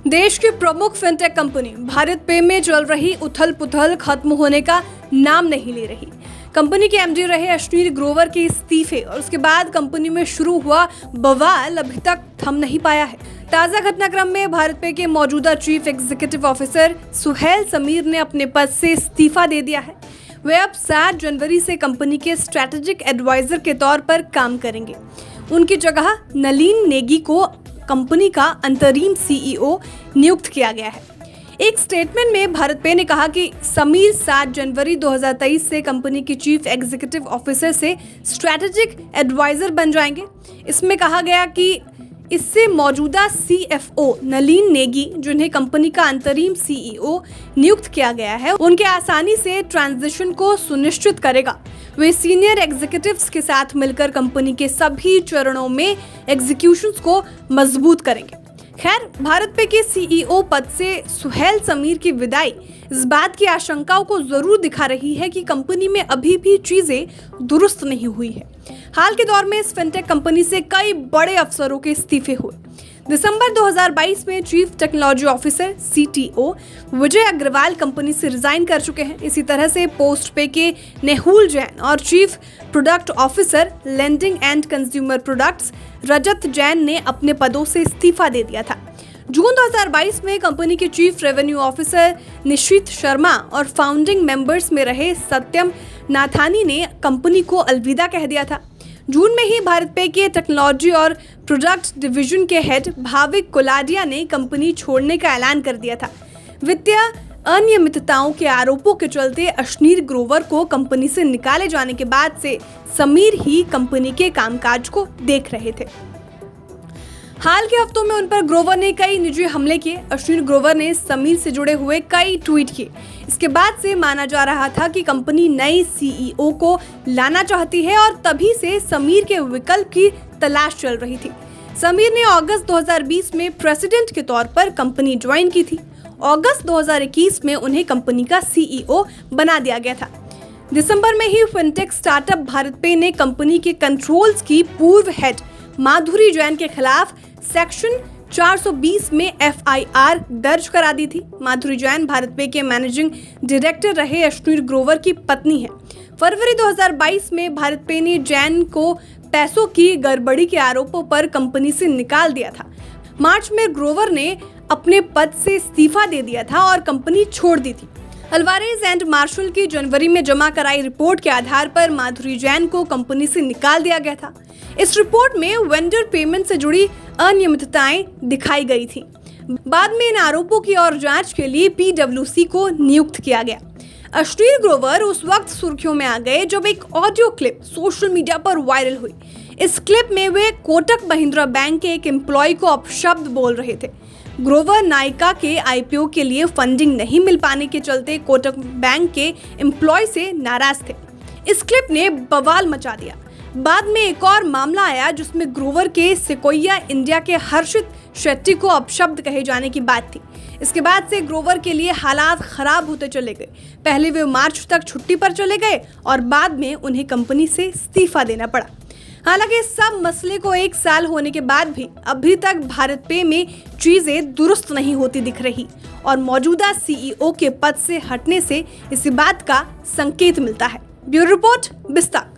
देश की प्रमुख फिनटेक कंपनी भारत पे में चल रही उथल पुथल खत्म होने का नाम नहीं ले रही। कंपनी के एमडी रहे अश्विनी ग्रोवर के इस्तीफे और उसके बाद कंपनी में शुरू हुआ बवाल अभी तक थम नहीं पाया है। ताजा घटनाक्रम में भारत पे के मौजूदा chief executive officer Suhail Sameer ने अपने पद से इस्तीफा दे दिया है। वे अब 7 जनवरी से कंपनी के स्ट्रैटेजिक एडवाइजर के तौर पर काम करेंगे। उनकी जगह नलीन नेगी को कंपनी का अंतरिम सीईओ नियुक्त किया गया है। एक स्टेटमेंट में भारत पे ने कहा कि समीर 7 जनवरी 2023 से कंपनी की चीफ एग्जीक्यूटिव ऑफिसर से स्ट्रैटेजिक एडवाइजर बन जाएंगे। इसमें कहा गया कि इससे मौजूदा सीएफओ नलीन नेगी, जिन्हें कंपनी का अंतरिम सीईओ नियुक्त किया गया है, उनके आसानी से ट्रांजिशन को सुनिश्चित करेगा। वे सीनियर एग्जीक्यूटिव्स के साथ मिलकर कंपनी के सभी चरणों में एग्जीक्यूशंस को मजबूत करेंगे। खैर, भारत पे के सीईओ पद से सुहेल समीर की विदाई इस बात की आशंकाओं को जरूर दिखा रही है कि कंपनी में अभी भी चीजें दुरुस्त नहीं हुई है। हाल के दौर में इस फिनटेक कंपनी से कई बड़े अफसरों के इस्तीफे हुए। दिसंबर 2022 में चीफ टेक्नोलॉजी ऑफिसर सीटीओ विजय अग्रवाल कंपनी से रिजाइन कर चुके हैं। इसी तरह से पोस्ट पे के नेहुल जैन और chief product officer lending and consumer products Rajat Jain ने अपने पदों से इस्तीफा दे दिया था। जून 2022 में कंपनी के चीफ रेवेन्यू ऑफिसर निशित शर्मा और फाउंडिंग मेंबर्स में रहे सत्यम नाथानी ने कंपनी को अलविदा कह दिया था। जून में ही भारत पे के टेक्नोलॉजी और प्रोडक्ट डिवीजन के हेड भाविक कोलाडिया ने कंपनी छोड़ने का ऐलान कर दिया था। वित्तीय अनियमितताओं के आरोपों के चलते अश्विनी ग्रोवर को कंपनी से निकाले जाने के बाद से समीर ही कंपनी के कामकाज को देख रहे थे। हाल के हफ्तों में उन पर ग्रोवर ने कई निजी हमले किए। अश्विनी ग्रोवर ने समीर से जुड़े हुए कई ट्वीट किए। इसके बाद से माना जा रहा था कि कंपनी नई सीईओ को लाना चाहती है और तभी से समीर के विकल्प की तलाश चल रही थी। समीर ने अगस्त 2020 में प्रेसिडेंट के तौर पर कंपनी ज्वाइन की थी। अगस्त 2021 में उन्हें कंपनी का सीईओ बना दिया गया था। दिसंबर में ही फिनटेक स्टार्टअप भारत पे ने कंपनी के कंट्रोल्स की पूर्व हेड माधुरी जैन के खिलाफ सेक्शन 420 में एफआईआर दर्ज करा दी थी। माधुरी जैन भारत पे के मैनेजिंग डायरेक्टर रहे अश्विनी ग्रोवर की पत्नी है। फरवरी 2022 में भारत पे ने जैन को पैसों की गड़बड़ी के आरोपों पर कंपनी से निकाल दिया था। मार्च में ग्रोवर ने अपने पद से इस्तीफा दे दिया था और कंपनी छोड़ दी थी। अल्वारेज एंड मार्शल की जनवरी में जमा कराई रिपोर्ट के आधार पर माधुरी जैन को कंपनी से निकाल दिया गया था। इस रिपोर्ट में वेंडर पेमेंट से जुड़ी अनियमितताएं दिखाई गई थी। बाद में इन आरोपों की और जांच के लिए पीडब्ल्यूसी को नियुक्त किया गया। अश्विनी ग्रोवर उस वक्त सुर्खियों में आ गए जब एक ऑडियो क्लिप सोशल मीडिया पर वायरल हुई। इस क्लिप में वे कोटक महिंद्रा बैंक के एक एम्प्लॉय को अपशब्द बोल रहे थे। ग्रोवर नायका के आईपीओ के लिए फंडिंग नहीं मिल पाने के चलते कोटक बैंक के एम्प्लॉय से नाराज थे। इस क्लिप ने बवाल मचा दिया। बाद में एक और मामला आया जिसमें ग्रोवर के सेकोया इंडिया के हर्षित शेट्टी को अपशब्द कहे जाने की बात थी। इसके बाद से ग्रोवर के लिए हालात खराब होते चले गए। पहले वे मार्च तक छुट्टी पर चले गए और बाद में उन्हें कंपनी से इस्तीफा देना पड़ा। हालांकि सब मसले को 1 साल होने के बाद भी अभी तक भारत पे में चीजें दुरुस्त नहीं होती दिख रही और मौजूदा सीईओ के पद से हटने से इसी बात का संकेत मिलता है। ब्यूरो रिपोर्ट, बिस्तार।